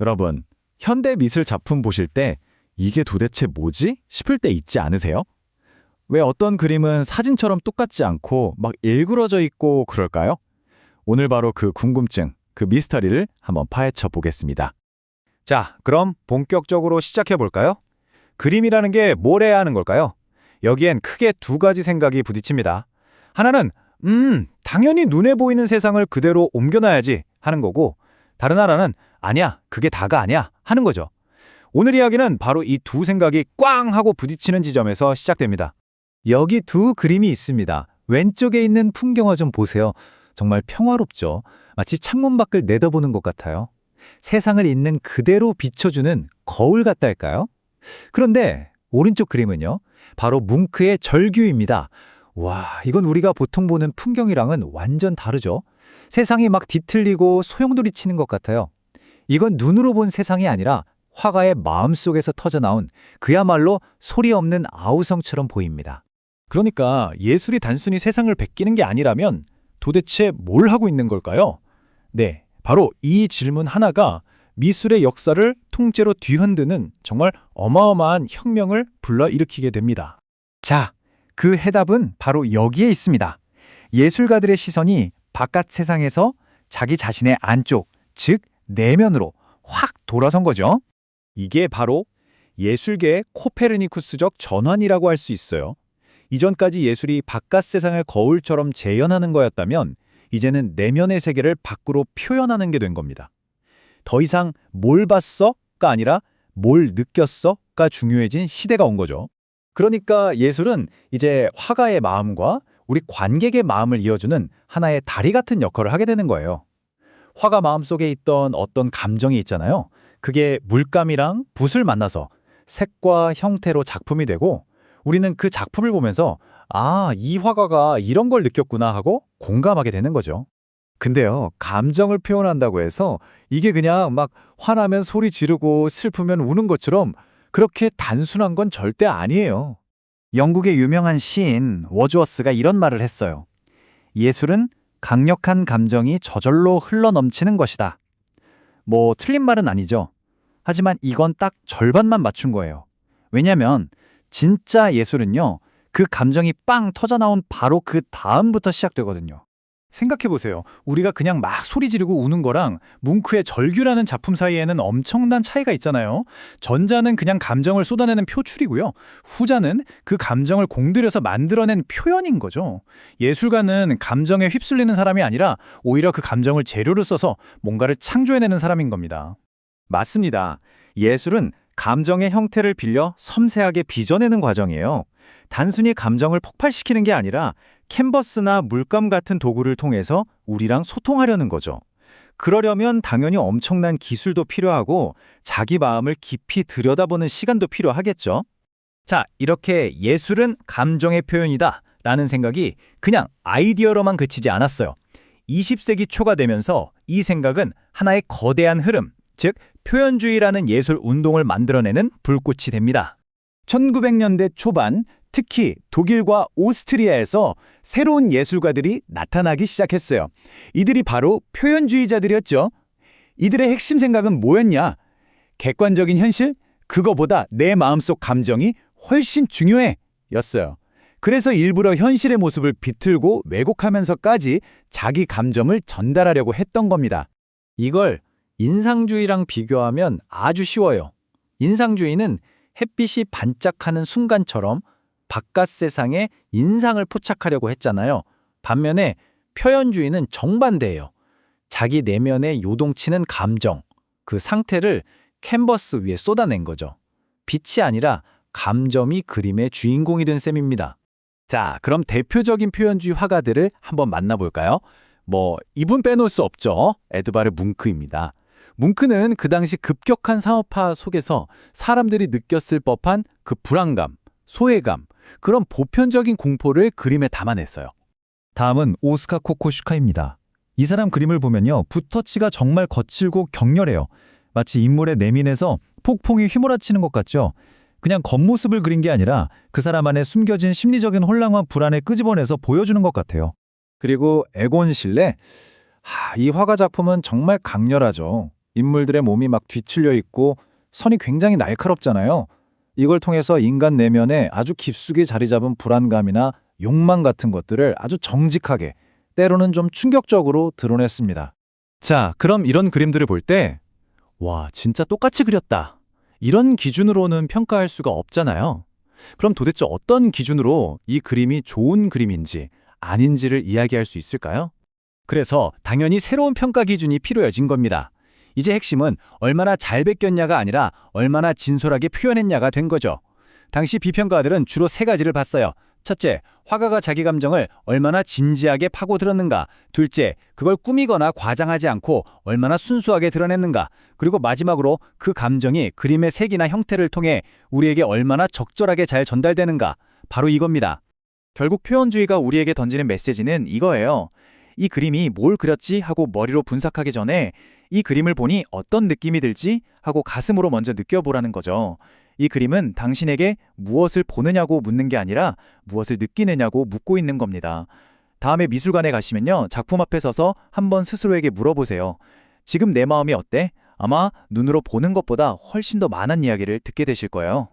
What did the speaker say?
여러분, 현대 미술 작품 보실 때 이게 도대체 뭐지? 싶을 때 있지 않으세요? 왜 어떤 그림은 사진처럼 똑같지 않고 막 일그러져 있고 그럴까요? 오늘 바로 그 궁금증, 그 미스터리를 한번 파헤쳐 보겠습니다. 자, 그럼 본격적으로 시작해 볼까요? 그림이라는 게 뭘 해야 하는 걸까요? 여기엔 크게 두 가지 생각이 부딪힙니다. 하나는 당연히 눈에 보이는 세상을 그대로 옮겨놔야지 하는 거고, 다른 하나는 아니야, 그게 다가 아니야 하는 거죠. 오늘 이야기는 바로 이 두 생각이 꽝 하고 부딪히는 지점에서 시작됩니다. 여기 두 그림이 있습니다. 왼쪽에 있는 풍경화 좀 보세요. 정말 평화롭죠? 마치 창문 밖을 내다보는 것 같아요. 세상을 있는 그대로 비춰주는 거울 같달까요? 그런데 오른쪽 그림은요? 바로 뭉크의 절규입니다. 와, 이건 우리가 보통 보는 풍경이랑은 완전 다르죠? 세상이 막 뒤틀리고 소용돌이 치는 것 같아요. 이건 눈으로 본 세상이 아니라 화가의 마음속에서 터져나온 그야말로 소리 없는 아우성처럼 보입니다. 그러니까 예술이 단순히 세상을 베끼는 게 아니라면 도대체 뭘 하고 있는 걸까요? 네, 바로 이 질문 하나가 미술의 역사를 통째로 뒤흔드는 정말 어마어마한 혁명을 불러일으키게 됩니다. 자, 그 해답은 바로 여기에 있습니다. 예술가들의 시선이 바깥 세상에서 자기 자신의 안쪽, 즉 내면으로 확 돌아선 거죠. 이게 바로 예술계의 코페르니쿠스적 전환이라고 할 수 있어요. 이전까지 예술이 바깥 세상을 거울처럼 재현하는 거였다면 이제는 내면의 세계를 밖으로 표현하는 게 된 겁니다. 더 이상 뭘 봤어?가 아니라 뭘 느꼈어?가 중요해진 시대가 온 거죠. 그러니까 예술은 이제 화가의 마음과 우리 관객의 마음을 이어주는 하나의 다리 같은 역할을 하게 되는 거예요. 화가 마음속에 있던 어떤 감정이 있잖아요. 그게 물감이랑 붓을 만나서 색과 형태로 작품이 되고 우리는 그 작품을 보면서 아, 이 화가가 이런 걸 느꼈구나 하고 공감하게 되는 거죠. 근데요, 감정을 표현한다고 해서 이게 그냥 막 화나면 소리 지르고 슬프면 우는 것처럼 그렇게 단순한 건 절대 아니에요. 영국의 유명한 시인 워즈워스가 이런 말을 했어요. 예술은 강력한 감정이 저절로 흘러넘치는 것이다. 뭐 틀린 말은 아니죠. 하지만 이건 딱 절반만 맞춘 거예요. 왜냐면 진짜 예술은요, 그 감정이 빵 터져나온 바로 그 다음부터 시작되거든요. 생각해보세요. 우리가 그냥 막 소리 지르고 우는 거랑 뭉크의 절규라는 작품 사이에는 엄청난 차이가 있잖아요. 전자는 그냥 감정을 쏟아내는 표출이고요. 후자는 그 감정을 공들여서 만들어낸 표현인 거죠. 예술가는 감정에 휩쓸리는 사람이 아니라 오히려 그 감정을 재료로 써서 뭔가를 창조해내는 사람인 겁니다. 맞습니다. 예술은 감정의 형태를 빌려 섬세하게 빚어내는 과정이에요. 단순히 감정을 폭발시키는 게 아니라 캔버스나 물감 같은 도구를 통해서 우리랑 소통하려는 거죠. 그러려면 당연히 엄청난 기술도 필요하고 자기 마음을 깊이 들여다보는 시간도 필요하겠죠. 자, 이렇게 예술은 감정의 표현이다 라는 생각이 그냥 아이디어로만 그치지 않았어요. 20세기 초가 되면서 이 생각은 하나의 거대한 흐름, 즉 표현주의라는 예술 운동을 만들어내는 불꽃이 됩니다. 1900년대 초반, 특히 독일과 오스트리아에서 새로운 예술가들이 나타나기 시작했어요. 이들이 바로 표현주의자들이었죠. 이들의 핵심 생각은 뭐였냐? 객관적인 현실? 그거보다 내 마음속 감정이 훨씬 중요해! 였어요. 그래서 일부러 현실의 모습을 비틀고 왜곡하면서까지 자기 감정을 전달하려고 했던 겁니다. 이걸 인상주의랑 비교하면 아주 쉬워요. 인상주의는 햇빛이 반짝하는 순간처럼 바깥 세상에 인상을 포착하려고 했잖아요. 반면에 표현주의는 정반대예요. 자기 내면에 요동치는 감정, 그 상태를 캔버스 위에 쏟아낸 거죠. 빛이 아니라 감정이 그림의 주인공이 된 셈입니다. 자, 그럼 대표적인 표현주의 화가들을 한번 만나볼까요? 이분 빼놓을 수 없죠. 에드바르 뭉크입니다. 뭉크는 그 당시 급격한 상업화 속에서 사람들이 느꼈을 법한 그 불안감, 소외감, 그런 보편적인 공포를 그림에 담아냈어요. 다음은 오스카 코코슈카입니다. 이 사람 그림을 보면요, 붓터치가 정말 거칠고 격렬해요. 마치 인물의 내면에서 폭풍이 휘몰아치는 것 같죠. 그냥 겉모습을 그린 게 아니라 그 사람 안에 숨겨진 심리적인 혼란과 불안을 끄집어내서 보여주는 것 같아요. 그리고 에곤 실레, 이 화가 작품은 정말 강렬하죠. 인물들의 몸이 막 뒤틀려 있고 선이 굉장히 날카롭잖아요. 이걸 통해서 인간 내면에 아주 깊숙이 자리 잡은 불안감이나 욕망 같은 것들을 아주 정직하게, 때로는 좀 충격적으로 드러냈습니다. 자, 그럼 이런 그림들을 볼 때, 와, 진짜 똑같이 그렸다. 이런 기준으로는 평가할 수가 없잖아요. 그럼 도대체 어떤 기준으로 이 그림이 좋은 그림인지 아닌지를 이야기할 수 있을까요? 그래서 당연히 새로운 평가 기준이 필요해진 겁니다. 이제 핵심은 얼마나 잘 베꼈냐가 아니라 얼마나 진솔하게 표현했냐가 된 거죠. 당시 비평가들은 주로 세 가지를 봤어요. 첫째, 화가가 자기 감정을 얼마나 진지하게 파고들었는가. 둘째, 그걸 꾸미거나 과장하지 않고 얼마나 순수하게 드러냈는가. 그리고 마지막으로 그 감정이 그림의 색이나 형태를 통해 우리에게 얼마나 적절하게 잘 전달되는가. 바로 이겁니다. 결국 표현주의가 우리에게 던지는 메시지는 이거예요. 이 그림이 뭘 그렸지 하고 머리로 분석하기 전에 이 그림을 보니 어떤 느낌이 들지 하고 가슴으로 먼저 느껴보라는 거죠. 이 그림은 당신에게 무엇을 보느냐고 묻는 게 아니라 무엇을 느끼느냐고 묻고 있는 겁니다. 다음에 미술관에 가시면요, 작품 앞에 서서 한번 스스로에게 물어보세요. 지금 내 마음이 어때? 아마 눈으로 보는 것보다 훨씬 더 많은 이야기를 듣게 되실 거예요.